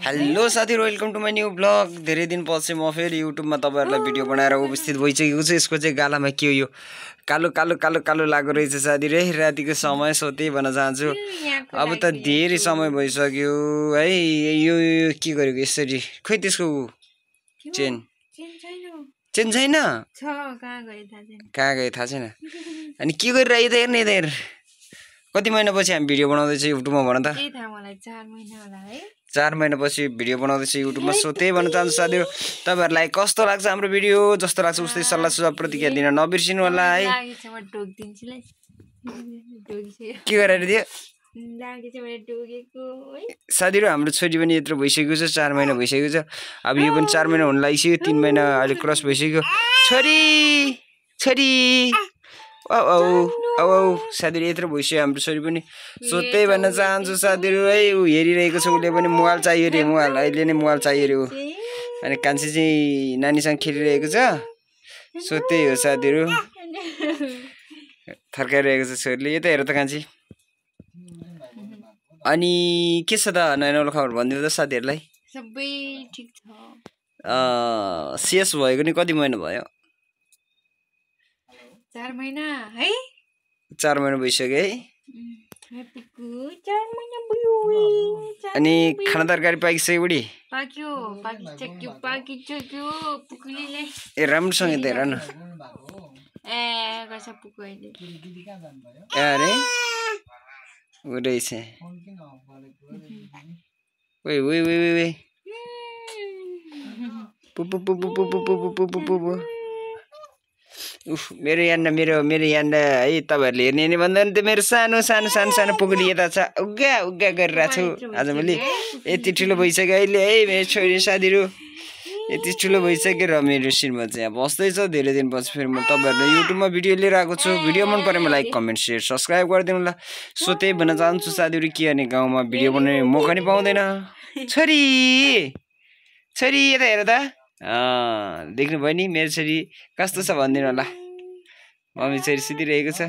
Hello साथीहरु welcome to my new blog. धेरै दिन पछि म फेरि युट्युबमा तपाईहरुलाई भिडियो बनाएर उपस्थित भइसकेको छु। यसको चाहिँ गालामा के हो यो कालो कालो कालो कालो लागो रहेछ साथीहरु। रातिको समय सो त्यही भन्न चाहन्छु। अब त धेरै समय भइसक्यो है यो के गरेको यसरी। खै त्यसको चेन चेन छैन कहाँ गयो थाहा छैन। अनि के गरिरहेको त हेर्ने हेर कति महिनापछि हामी भिडियो बनाउँदैछ युट्युबमा भन त। 4 महिनापछि भिडियो बनाउँदैछ युट्युबमा। सो त्यही भन्न चाहन्छु साथीहरु तपाईहरुलाई कस्तो लाग्छ हाम्रो भिडियो। जस्तो लाग्छ उस्तै सल्लाह सुझाव प्रतिक्रिया दिन नबिर्सिनु होला है। के गरेर दियो साथीहरु हाम्रो छोरी पनि यत्रो भइसकेको छ। 4 महिना भइसकेको छ। अब यो पनि 4 महिना हुन लागिसक्यो। 3 महिना अहिले क्रस भइसक्यो। छोरी छोरी औ औ औ साथीहरु यत्रो भइसक्यो हाम्रो छोरी पनि। सो त्यही भन्न चाहन्छु साथीहरु है। उ हेरिरहेको छ उले पनि मोबाइल चाहियो रे। मोबाइल अहिले नै मोबाइल चाहियो रे। अनि कान्छी चाहिँ नानीसँग खेलिरहेको छ। सो त्यही हो साथीहरु थर्काइरहेको छ छोरीले। यता हेर त कान्छी। अनि के छ त नयाँ नौलो खबर भनिदिनु त साथीहरुलाई। सबै ठीक छ। शेष भएको नि कति महिना भयो? 4 महिना है। 4 महिना भइसक्यो है। हैप्पीको 4 महिना भयो। अनि खाना तरकारी पाकिसक्यो बुढी? पाक्यो पाकिसक्यो पुकुलीले। ए राम्रोसँग त हेर न। ए कसै पुकुले। अरे उ रहेछ। ओइ ओइ ओइ ओइ पु पु पु पु पु पु पु पु पु पु। उफ मेरो यान्डा मेरो यान्डा है। तपाईहरुले हेर्ने नि भन्दा नि त मेरो सानो सानो सानो सानो पुगली यता छ उग्गा उग्गा गरिरहेको छु आज मैले। यति ठुलो भइसक्यो अहिले है मेरो छोरी साथीहरु। यति ठुलो भइसक्यो र मेरो श्रीमती चाहिँ अब बस्दै छ। धेरै दिन पछि फेरि म तपाईहरुलाई युट्युबमा भिडियो लिएर आएको छु। भिडियो मन परेमा लाइक कमेन्ट शेयर सब्स्क्राइब गरिदिनु होला। सो त्यही भन्न चाहन्छु साथीहरु के अनि गाउँमा भिडियो बनाउने मौका नि पाउँदैन। छोरी छोरी यता हेर त। देख्नु भयो नि मेरो छोरी कस्तो छ भनिदिनु होला। मम्मी छोरी सुतिरहेको छ।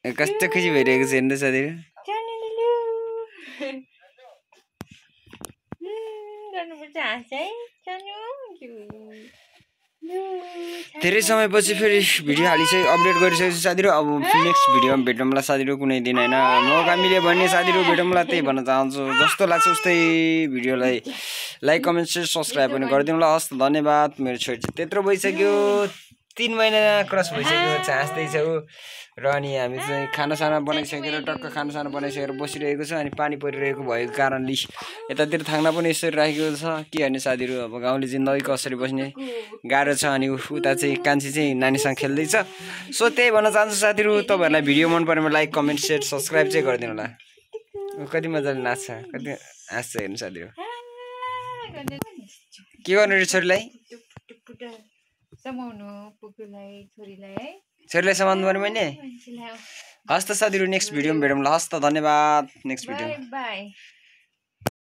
कस्तो खुसी भइरहेको छ हेर्नु साथीहरु। धेरै समयपछि फेरि भिडियो हालिसक्यो अपडेट गरिसकेपछि साथीहरु। अब नेक्स्ट भिडियोमा भेटौँला साथीहरु कुनै दिन हैन। मौका मिल्यो भने साथीहरु भेटौँला त्यही भन्न चाहन्छु। जस्तो लाग्छ उस्तै भिडियोलाई लाइक कमेन्ट शेयर सब्स्क्राइब पनि गरिदिनु होला। हस् धन्यवाद। मेरो छोरी चाहिँ त्यत्रो भइसक्यो 3 महिना क्रस भइसक्यो हाँस्दै छ उ। र अनि हामी चाहिँ खानासाना बनाइसकेर टक्क खानासाना बनाइसकेर बसिरहेको छ। अनि पानी परिरहेको भएको कारणले यतातिर थाङ्ना पनि यसरी राखेको छ। के गर्ने साथीहरु अब गाउँले जिन्दगी कसरी बस्ने गाह्रो छ। अनि उता चाहिँ कान्छी चाहिँ नानीसँग खेल्दैछ। सो त्यही भन्न चाहन्छु साथीहरु तपाईहरुलाई भिडियो मन परेमा लाइक कमेन्ट शेयर सब्स्क्राइब चाहिँ गरिदिनु होला। कति मजाले नाच्छ कति हाँस्छ हेर्नु साथीहरु। के गर्नु रे छोरीलाई समाउनु पुकुलाई छोरीलाई है। छोरीलाई समाउनु पर्यो मैले। हस् त साथीहरु नेक्स्ट भिडियोमा भेटौँला। हस् त धन्यवाद। Next video by.